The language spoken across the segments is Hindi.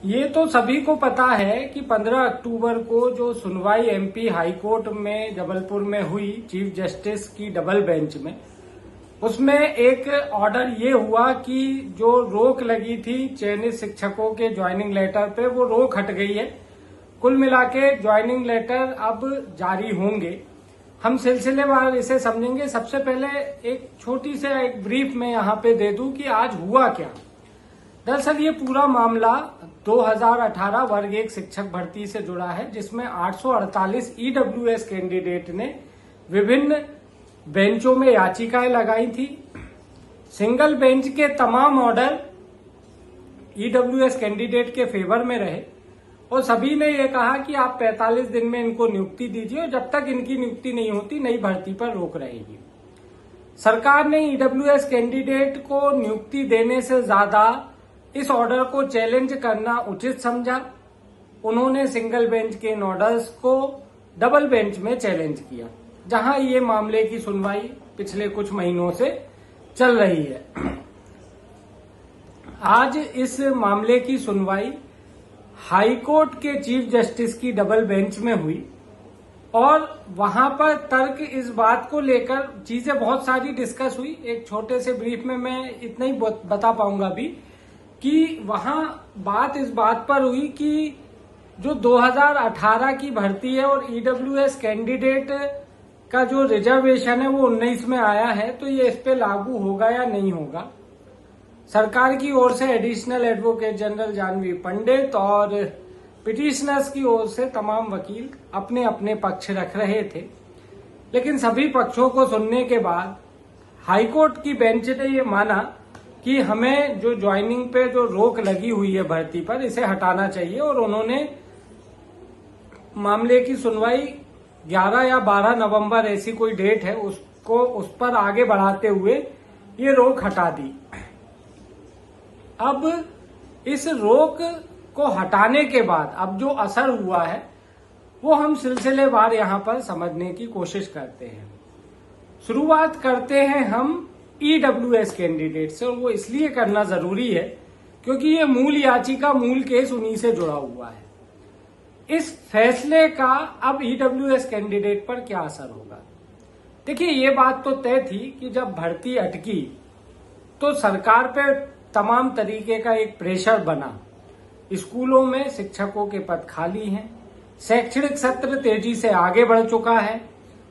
ये तो सभी को पता है कि 15 अक्टूबर को जो सुनवाई एमपी हाई कोर्ट में जबलपुर में हुई चीफ जस्टिस की डबल बेंच में, उसमें एक ऑर्डर ये हुआ कि जो रोक लगी थी चयनित शिक्षकों के ज्वाइनिंग लेटर पे, वो रोक हट गई है। कुल मिला के ज्वाइनिंग लेटर अब जारी होंगे। हम सिलसिलेवार इसे समझेंगे। सबसे पहले एक छोटी से एक ब्रीफ में यहाँ पे दे दूं कि आज हुआ क्या। दरअसल ये पूरा मामला 2018 वर्ग 1 शिक्षक भर्ती से जुड़ा है, जिसमें 848 ईडब्ल्यूएस कैंडिडेट ने विभिन्न बेंचों में याचिकाएं लगाई थी। सिंगल बेंच के तमाम ऑर्डर ईडब्ल्यूएस कैंडिडेट के फेवर में रहे और सभी ने यह कहा कि आप 45 दिन में इनको नियुक्ति दीजिए और जब तक इनकी नियुक्ति नहीं होती नई भर्ती पर रोक रहेगी। सरकार ने ईडब्ल्यूएस कैंडिडेट को नियुक्ति देने से ज्यादा इस ऑर्डर को चैलेंज करना उचित समझा। उन्होंने सिंगल बेंच के इन ऑर्डर्स को डबल बेंच में चैलेंज किया, जहां ये मामले की सुनवाई पिछले कुछ महीनों से चल रही है। आज इस मामले की सुनवाई हाई कोर्ट के चीफ जस्टिस की डबल बेंच में हुई और वहां पर तर्क इस बात को लेकर चीजें बहुत सारी डिस्कस हुई। एक छोटे से ब्रीफ में मैं इतना ही बता पाऊंगा अभी कि वहां बात इस बात पर हुई कि जो 2018 की भर्ती है और ईडब्ल्यूएस कैंडिडेट का जो रिजर्वेशन है वो 19 में आया है, तो ये इस पे लागू होगा या नहीं होगा। सरकार की ओर से एडिशनल एडवोकेट जनरल जानवी पंडित और पिटिशनर्स की ओर से तमाम वकील अपने अपने पक्ष रख रहे थे, लेकिन सभी पक्षों को सुनने के बाद हाईकोर्ट की बेंच ने ये माना कि हमें जो ज्वाइनिंग पे जो रोक लगी हुई है भर्ती पर, इसे हटाना चाहिए और उन्होंने मामले की सुनवाई 11 या 12 नवंबर ऐसी कोई डेट है उसको उस पर आगे बढ़ाते हुए ये रोक हटा दी। अब इस रोक को हटाने के बाद अब जो असर हुआ है वो हम सिलसिलेवार यहां पर समझने की कोशिश करते हैं। शुरुआत करते हैं हम ईडब्ल्यूएस कैंडिडेट से, और वो इसलिए करना जरूरी है क्योंकि ये मूल याचिका, मूल केस उन्हीं से जुड़ा हुआ है। इस फैसले का अब ईडब्ल्यूएस कैंडिडेट पर क्या असर होगा। देखिए, ये बात तो तय थी कि जब भर्ती अटकी तो सरकार पे तमाम तरीके का एक प्रेशर बना। स्कूलों में शिक्षकों के पद खाली हैं, शैक्षणिक सत्र तेजी से आगे बढ़ चुका है,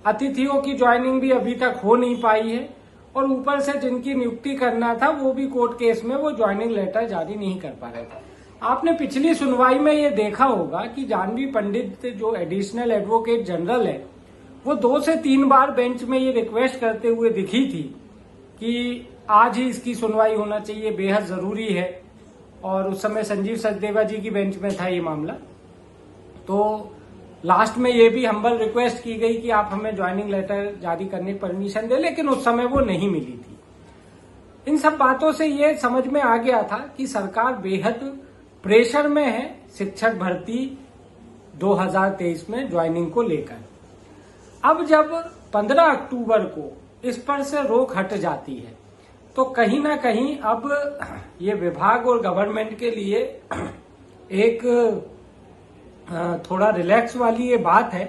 अतिथियों की ज्वाइनिंग भी अभी तक हो नहीं पाई है और ऊपर से जिनकी नियुक्ति करना था वो भी कोर्ट केस में वो ज्वाइनिंग लेटर जारी नहीं कर पा रहे थे। आपने पिछली सुनवाई में ये देखा होगा कि जानवी पंडित जो एडिशनल एडवोकेट जनरल है, वो 2 से 3 बार बेंच में ये रिक्वेस्ट करते हुए दिखी थी कि आज ही इसकी सुनवाई होना चाहिए, बेहद जरूरी है। और उस समय संजीव सचदेवा जी की बेंच में था ये मामला। तो लास्ट में ये भी हम्बल रिक्वेस्ट की गई कि आप हमें ज्वाइनिंग लेटर जारी करने की परमिशन दे, लेकिन उस समय वो नहीं मिली थी। इन सब बातों से ये समझ में आ गया था कि सरकार बेहद प्रेशर में है शिक्षक भर्ती 2023 में ज्वाइनिंग को लेकर। अब जब 15 अक्टूबर को इस पर से रोक हट जाती है तो कहीं ना कहीं अब ये विभाग और गवर्नमेंट के लिए एक थोड़ा रिलैक्स वाली ये बात है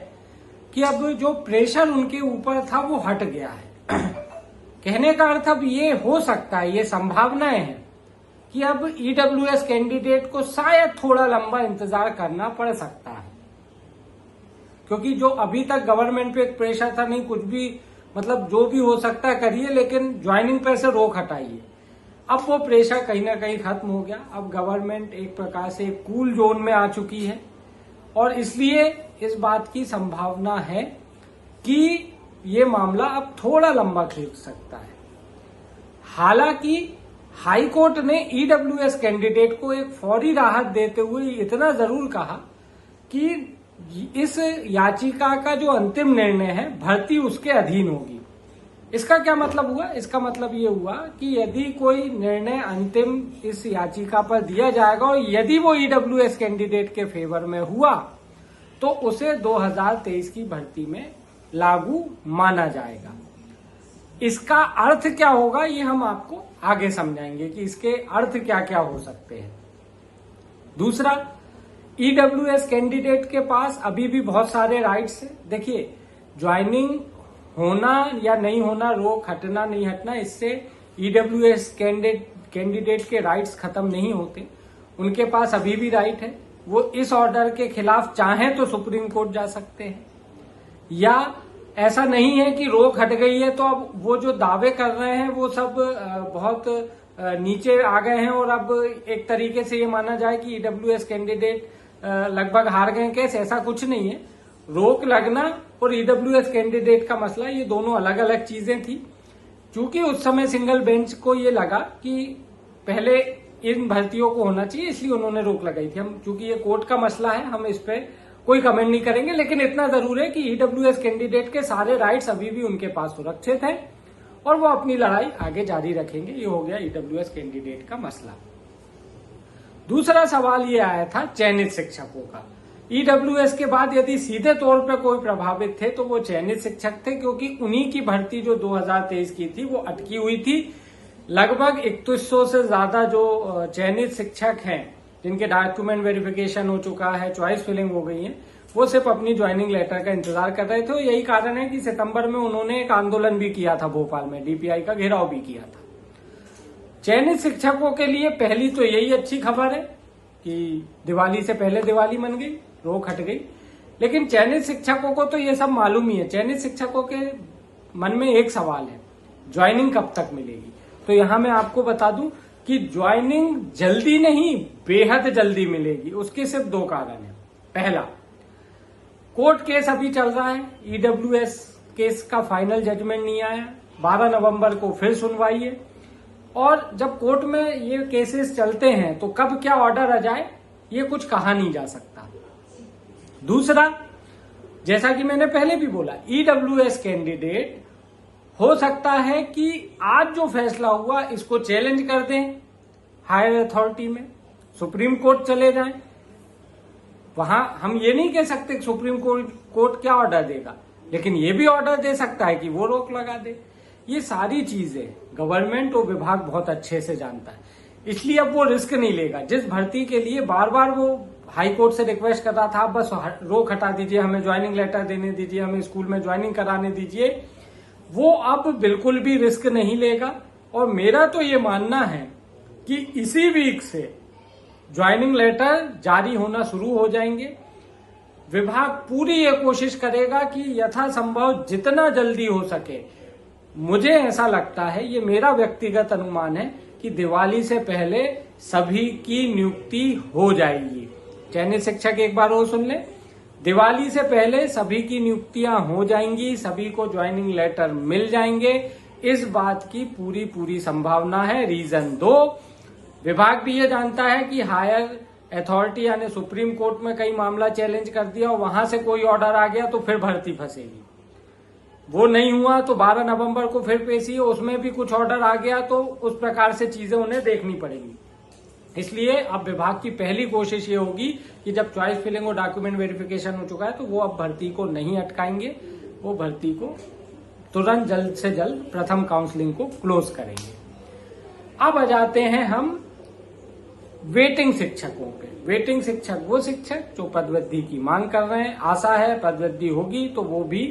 कि अब जो प्रेशर उनके ऊपर था वो हट गया है। कहने का अर्थ अब ये हो सकता है, ये संभावनाएं हैं कि अब ईडब्ल्यूएस कैंडिडेट को शायद थोड़ा लंबा इंतजार करना पड़ सकता है, क्योंकि जो अभी तक गवर्नमेंट पे एक प्रेशर था, नहीं कुछ भी मतलब जो भी हो सकता है करिए, लेकिन ज्वाइनिंग पे से रोक हटाइए। अब वो प्रेशर कहीं ना कहीं खत्म हो गया। अब गवर्नमेंट एक प्रकार से कूल जोन में आ चुकी है और इसलिए इस बात की संभावना है कि ये मामला अब थोड़ा लंबा खींच सकता है। हालांकि हाई कोर्ट ने ईडब्ल्यूएस कैंडिडेट को एक फौरी राहत देते हुए इतना जरूर कहा कि इस याचिका का जो अंतिम निर्णय है भर्ती उसके अधीन होगी। इसका क्या मतलब हुआ? इसका मतलब ये हुआ कि यदि कोई निर्णय अंतिम इस याचिका पर दिया जाएगा और यदि वो ईडब्ल्यूएस कैंडिडेट के फेवर में हुआ तो उसे 2023 की भर्ती में लागू माना जाएगा। इसका अर्थ क्या होगा ये हम आपको आगे समझाएंगे कि इसके अर्थ क्या क्या हो सकते हैं। दूसरा, ईडब्ल्यूएस कैंडिडेट के पास अभी भी बहुत सारे राइट्स हैं। देखिए, ज्वाइनिंग होना या नहीं होना, रोक हटना नहीं हटना, इससे ईडब्ल्यूएस कैंडिडेट के राइट्स खत्म नहीं होते। उनके पास अभी भी राइट है। वो इस ऑर्डर के खिलाफ चाहें तो सुप्रीम कोर्ट जा सकते हैं, या ऐसा नहीं है कि रोक हट गई है तो अब वो जो दावे कर रहे हैं वो सब बहुत नीचे आ गए हैं और अब एक तरीके से ये माना जाए कि ईडब्ल्यूएस कैंडिडेट लगभग हार गए केस। ऐसा कुछ नहीं है। रोक लगना और ईडब्ल्यूएस कैंडिडेट का मसला, ये दोनों अलग अलग चीजें थी। चूंकि उस समय सिंगल बेंच को ये लगा कि पहले इन भर्तियों को होना चाहिए, इसलिए उन्होंने रोक लगाई थी। हम चूंकि ये कोर्ट का मसला है, हम इस पे कोई कमेंट नहीं करेंगे, लेकिन इतना जरूर है कि ईडब्ल्यूएस कैंडिडेट के सारे राइट्स अभी भी उनके पास सुरक्षित हैं और वो अपनी लड़ाई आगे जारी रखेंगे। ये हो गया ईडब्ल्यूएस कैंडिडेट का मसला। दूसरा सवाल ये आया था चयनित शिक्षकों का। ईडब्ल्यूएस के बाद यदि सीधे तौर पे कोई प्रभावित थे तो वो चयनित शिक्षक थे, क्योंकि उन्हीं की भर्ती जो 2023 की थी वो अटकी हुई थी। लगभग 3100 से ज्यादा जो चयनित शिक्षक हैं जिनके डॉक्यूमेंट वेरिफिकेशन हो चुका है, चॉइस फिलिंग हो गई है, वो सिर्फ अपनी ज्वाइनिंग लेटर का इंतजार कर रहे थे। यही कारण है कि सितंबर में उन्होंने एक आंदोलन भी किया था भोपाल में, डीपीआई का घेराव भी किया था। चयनित शिक्षकों के लिए पहली तो यही अच्छी खबर है कि दिवाली से पहले दिवाली मन गई, रोक हट गई। लेकिन चयनित शिक्षकों को तो ये सब मालूम ही है। चयनित शिक्षकों के मन में एक सवाल है, ज्वाइनिंग कब तक मिलेगी? तो यहां मैं आपको बता दूं कि ज्वाइनिंग जल्दी नहीं, बेहद जल्दी मिलेगी। उसके सिर्फ दो कारण हैं। पहला, कोर्ट केस अभी चल रहा है, ईडब्ल्यूएस केस का फाइनल जजमेंट नहीं आया। 12 नवंबर को फिर सुनवाई है, और जब कोर्ट में ये केसेस चलते हैं तो कब क्या ऑर्डर आ जाए ये कुछ कहा नहीं जा सकता। दूसरा, जैसा कि मैंने पहले भी बोला, ईडब्ल्यूएस कैंडिडेट हो सकता है कि आज जो फैसला हुआ इसको चैलेंज कर दें हायर अथॉरिटी में, सुप्रीम कोर्ट चले जाएं। वहां हम ये नहीं कह सकते कि सुप्रीम कोर्ट क्या ऑर्डर देगा, लेकिन ये भी ऑर्डर दे सकता है कि वो रोक लगा दे। ये सारी चीजें गवर्नमेंट और विभाग बहुत अच्छे से जानता है, इसलिए अब वो रिस्क नहीं लेगा। जिस भर्ती के लिए बार बार वो हाई कोर्ट से रिक्वेस्ट कर रहा था, बस रोक हटा दीजिए, हमें ज्वाइनिंग लेटर देने दीजिए, हमें स्कूल में ज्वाइनिंग कराने दीजिए, वो अब बिल्कुल भी रिस्क नहीं लेगा। और मेरा तो ये मानना है कि इसी वीक से ज्वाइनिंग लेटर जारी होना शुरू हो जाएंगे। विभाग पूरी ये कोशिश करेगा कि यथासंभव जितना जल्दी हो सके, मुझे ऐसा लगता है, ये मेरा व्यक्तिगत अनुमान है कि दिवाली से पहले सभी की नियुक्ति हो जाएगी। चयनित शिक्षक एक बार वो सुन ले, दिवाली से पहले सभी की नियुक्तियां हो जाएंगी, सभी को ज्वाइनिंग लेटर मिल जाएंगे, इस बात की पूरी संभावना है। रीजन 2, विभाग भी ये जानता है कि हायर अथॉरिटी यानी सुप्रीम कोर्ट में कई मामला चैलेंज कर दिया और वहां से कोई ऑर्डर आ गया तो फिर भर्ती फंसेगी। वो नहीं हुआ तो 12 नवंबर को फिर पेशी है, उसमें भी कुछ ऑर्डर आ गया तो उस प्रकार से चीजें उन्हें देखनी पड़ेंगी। इसलिए अब विभाग की पहली कोशिश ये होगी कि जब चॉइस फिलिंग और डॉक्यूमेंट वेरिफिकेशन हो चुका है तो वो अब भर्ती को नहीं अटकाएंगे, वो भर्ती को तुरंत जल्द से जल्द प्रथम काउंसलिंग को क्लोज करेंगे। अब आ जाते हैं हम वेटिंग शिक्षकों पे। वेटिंग शिक्षक वो शिक्षक जो पदवृद्धि की मांग कर रहे हैं, आशा है पदवृद्धि होगी तो वो भी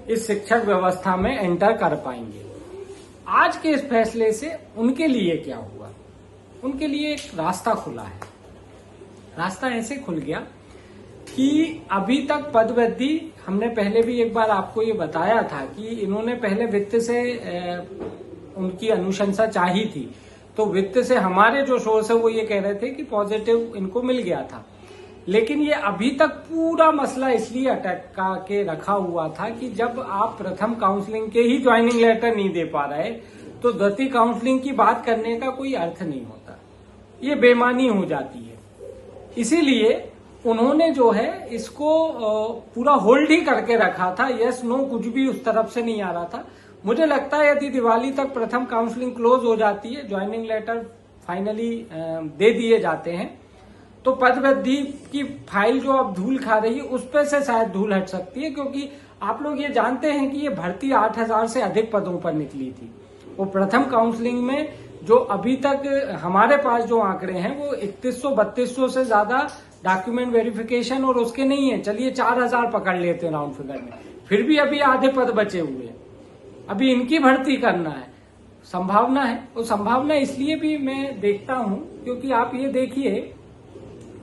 इस शिक्षक व्यवस्था में एंटर कर पाएंगे। आज के इस फैसले से उनके लिए क्या हुआ? उनके लिए एक रास्ता खुला है। रास्ता ऐसे खुल गया कि अभी तक पदवृद्धि, हमने पहले भी एक बार आपको ये बताया था कि इन्होंने पहले वित्त से उनकी अनुशंसा चाही थी, तो वित्त से हमारे जो सोर्स है वो ये कह रहे थे कि पॉजिटिव इनको मिल गया था। लेकिन ये अभी तक पूरा मसला इसलिए अटका के रखा हुआ था कि जब आप प्रथम काउंसलिंग के ही ज्वाइनिंग लेटर नहीं दे पा रहे तो द्वितीय काउंसलिंग की बात करने का कोई अर्थ नहीं होता, ये बेईमानी हो जाती है। इसीलिए उन्होंने जो है इसको पूरा होल्ड ही करके रखा था। यस नो कुछ भी उस तरफ से नहीं आ रहा था। मुझे लगता है यदि दिवाली तक प्रथम काउंसलिंग क्लोज हो जाती है, ज्वाइनिंग लेटर फाइनली दे दिए जाते हैं, तो पदवृद्धि की फाइल जो अब धूल खा रही है उस पर से शायद धूल हट सकती है, क्योंकि आप लोग ये जानते हैं कि ये भर्ती 8000 से अधिक पदों पर निकली थी। वो प्रथम काउंसलिंग में जो अभी तक हमारे पास जो आंकड़े हैं वो 3100-3200 से ज्यादा डॉक्यूमेंट वेरिफिकेशन और उसके नहीं है। चलिए 4000 पकड़ लेते हैं राउंड फिगर में, फिर भी अभी आधे पद बचे हुए हैं, अभी इनकी भर्ती करना है। संभावना है, वो संभावना इसलिए भी मैं देखता हूं क्योंकि आप ये देखिए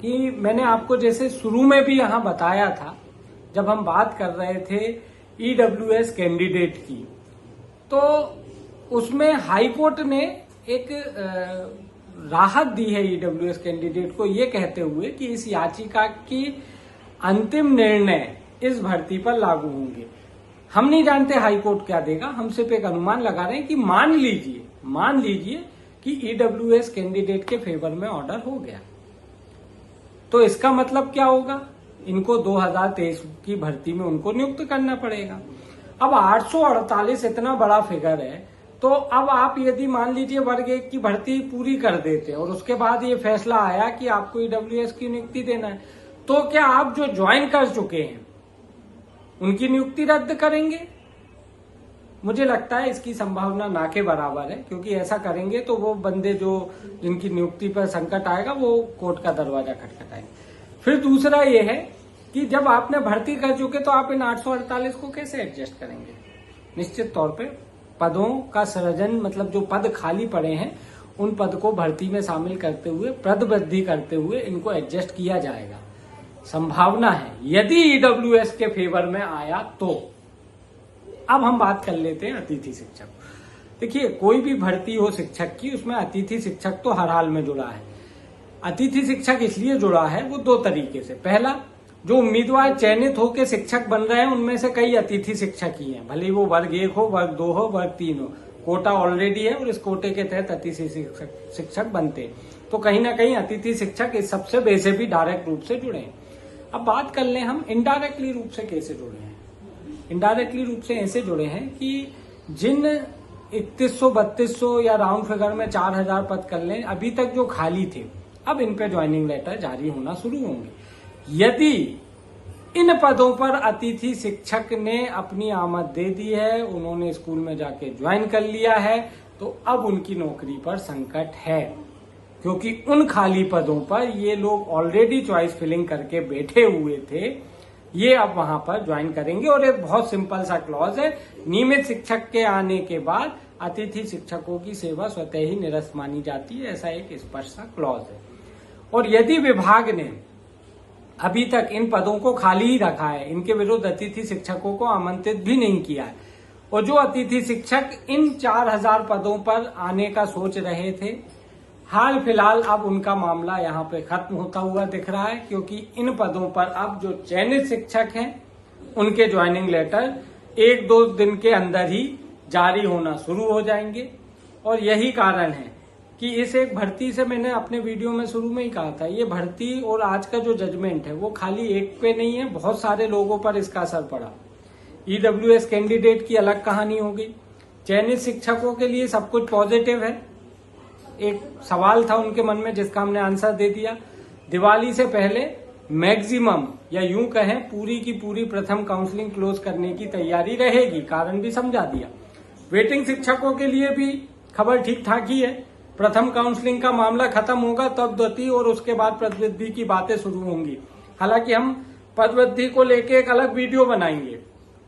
कि मैंने आपको जैसे शुरू में भी यहां बताया था, जब हम बात कर रहे थे ईडब्ल्यूएस कैंडिडेट की, तो उसमें हाईकोर्ट ने एक राहत दी है ईडब्ल्यूएस कैंडिडेट को, ये कहते हुए कि इस याचिका की अंतिम निर्णय इस भर्ती पर लागू होंगे। हम नहीं जानते हाईकोर्ट क्या देगा, हम सिर्फ एक अनुमान लगा रहे हैं कि मान लीजिए कि ईडब्ल्यूएस कैंडिडेट के फेवर में ऑर्डर हो गया, तो इसका मतलब क्या होगा, इनको 2023 की भर्ती में उनको नियुक्त करना पड़ेगा। अब 848 इतना बड़ा फिगर है, तो अब आप यदि मान लीजिए वर्ग 1 की भर्ती पूरी कर देते हैं और उसके बाद ये फैसला आया कि आपको ईडब्ल्यूएस की नियुक्ति देना है, तो क्या आप जो ज्वाइन कर चुके हैं उनकी नियुक्ति रद्द करेंगे? मुझे लगता है इसकी संभावना ना के बराबर है, क्योंकि ऐसा करेंगे तो वो बंदे जो जिनकी नियुक्ति पर संकट आएगा वो कोर्ट का दरवाजा खटखटाएंगे। फिर दूसरा ये है कि जब आपने भर्ती कर चुके तो आप इन 848 को कैसे एडजस्ट करेंगे? निश्चित तौर पे पदों का सृजन, मतलब जो पद खाली पड़े हैं उन पद को भर्ती में शामिल करते हुए, पद वृद्धि करते हुए इनको एडजस्ट किया जाएगा। संभावना है यदि ईडब्ल्यूएस के फेवर में आया तो। अब हम बात कर लेते हैं अतिथि शिक्षक। देखिए, कोई भी भर्ती हो शिक्षक की, उसमें अतिथि शिक्षक तो हर हाल में जुड़ा है। अतिथि शिक्षक इसलिए जुड़ा है वो दो तरीके से। पहला, जो उम्मीदवार चयनित होकर शिक्षक बन रहे हैं उनमें से कई अतिथि शिक्षक ही हैं, भले वो वर्ग 1 हो, वर्ग 2 हो, वर्ग 3 हो। कोटा ऑलरेडी है और इस कोटे के तहत अतिथि शिक्षक बनते हैं, तो कहीं ना कहीं अतिथि शिक्षक इस सबसे वैसे भी डायरेक्ट रूप से जुड़े हैं। अब बात कर लें हम इनडायरेक्टली रूप से कैसे जुड़े हैं। इनडायरेक्टली रूप से ऐसे जुड़े हैं कि जिन 3100-3200 या राउंड फिगर में 4000 पद कर लें अभी तक जो खाली थे, अब इन पे ज्वाइनिंग लेटर जारी होना शुरू होंगे। यदि इन पदों पर अतिथि शिक्षक ने अपनी आमद दे दी है, उन्होंने स्कूल में जाके ज्वाइन कर लिया है, तो अब उनकी नौकरी पर संकट है, क्योंकि उन खाली पदों पर ये लोग ऑलरेडी चॉइस फिलिंग करके बैठे हुए थे, ये अब वहां पर ज्वाइन करेंगे। और एक बहुत सिंपल सा क्लॉज है, नियमित शिक्षक के आने के बाद अतिथि शिक्षकों की सेवा स्वतः ही निरस्त मानी जाती है, ऐसा एक स्पष्ट सा क्लॉज है। और यदि विभाग ने अभी तक इन पदों को खाली ही रखा है, इनके विरुद्ध अतिथि शिक्षकों को आमंत्रित भी नहीं किया है, और जो अतिथि शिक्षक इन 4000 पदों पर आने का सोच रहे थे, हाल फिलहाल अब उनका मामला यहाँ पे खत्म होता हुआ दिख रहा है, क्योंकि इन पदों पर अब जो चयनित शिक्षक हैं उनके ज्वाइनिंग लेटर 1-2 दिन के अंदर ही जारी होना शुरू हो जाएंगे। और यही कारण है कि इस एक भर्ती से, मैंने अपने वीडियो में शुरू में ही कहा था, ये भर्ती और आज का जो जजमेंट है वो खाली एक पे नहीं है, बहुत सारे लोगों पर इसका असर पड़ा। ईडब्ल्यूएस कैंडिडेट की अलग कहानी हो गई, चयनित शिक्षकों के लिए सब कुछ पॉजिटिव है। एक सवाल था उनके मन में जिसका हमने आंसर दे दिया। दिवाली से पहले मैक्सिमम, या यूं कहें पूरी की पूरी प्रथम काउंसलिंग क्लोज करने की तैयारी रहेगी, कारण भी समझा दिया। वेटिंग शिक्षकों के लिए भी खबर ठीक ठाक ही है, प्रथम काउंसलिंग का मामला खत्म होगा तब द्वितीय और उसके बाद पदवृद्धि की बातें शुरू होंगी। हालांकि हम पदवृद्धि को लेके एक अलग वीडियो बनाएंगे।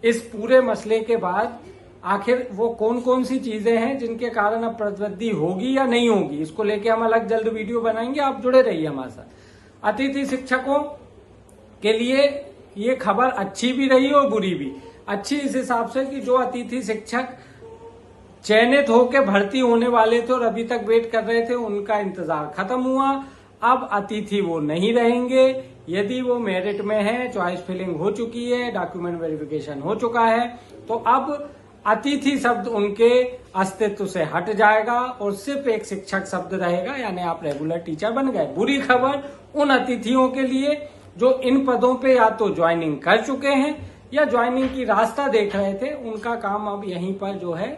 इस पूरे मसले के बाद आखिर वो कौन कौन सी चीजें हैं जिनके कारण अब पदवृद्धि होगी या नहीं होगी, इसको लेके हम अलग जल्द वीडियो बनाएंगे, आप जुड़े रहिए हमारे साथ। अतिथि शिक्षकों के लिए ये खबर अच्छी भी रही और बुरी भी। अच्छी इस हिसाब से कि जो अतिथि शिक्षक चयनित होकर भर्ती होने वाले थे और अभी तक वेट कर रहे थे, उनका इंतजार खत्म हुआ। अब अतिथि वो नहीं रहेंगे, यदि वो मेरिट में है, चॉइस फिलिंग हो चुकी है, डॉक्यूमेंट वेरिफिकेशन हो चुका है, तो अब अतिथि शब्द उनके अस्तित्व से हट जाएगा और सिर्फ एक शिक्षक शब्द रहेगा, यानी आप रेगुलर टीचर बन गए। बुरी खबर उन अतिथियों के लिए जो इन पदों पे या तो ज्वाइनिंग कर चुके हैं या ज्वाइनिंग की रास्ता देख रहे थे, उनका काम अब यहीं पर जो है,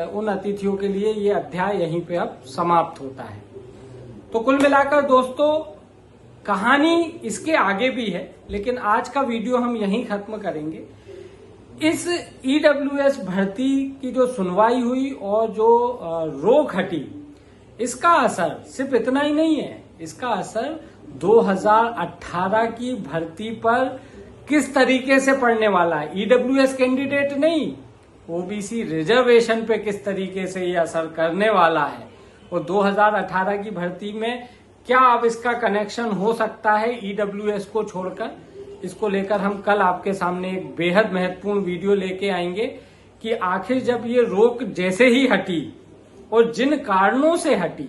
उन अतिथियों के लिए ये अध्याय यहीं पे अब समाप्त होता है। तो कुल मिलाकर दोस्तों, कहानी इसके आगे भी है, लेकिन आज का वीडियो हम यहीं खत्म करेंगे। इस ईडब्ल्यूएस भर्ती की जो सुनवाई हुई और जो रोक हटी, इसका असर सिर्फ इतना ही नहीं है, इसका असर 2018 की भर्ती पर किस तरीके से पड़ने वाला है। ईडब्ल्यूएस कैंडिडेट नहीं, ओबीसी रिजर्वेशन पे किस तरीके से ये असर करने वाला है और 2018 की भर्ती में क्या अब इसका कनेक्शन हो सकता है ईडब्ल्यूएस को छोड़कर, इसको लेकर हम कल आपके सामने एक बेहद महत्वपूर्ण वीडियो लेके आएंगे कि आखिर जब ये रोक जैसे ही हटी और जिन कारणों से हटी,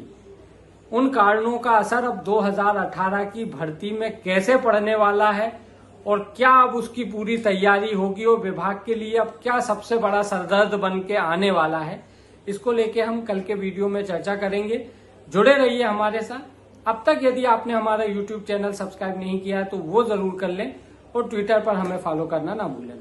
उन कारणों का असर अब 2018 की भर्ती में कैसे पड़ने वाला है और क्या अब उसकी पूरी तैयारी होगी और विभाग के लिए अब क्या सबसे बड़ा सरदर्द बन के आने वाला है, इसको लेके हम कल के वीडियो में चर्चा करेंगे। जुड़े रहिए हमारे साथ। अब तक यदि आपने हमारा यूट्यूब चैनल सब्सक्राइब नहीं किया है तो वो जरूर कर लें और ट्विटर पर हमें फॉलो करना ना भूलें।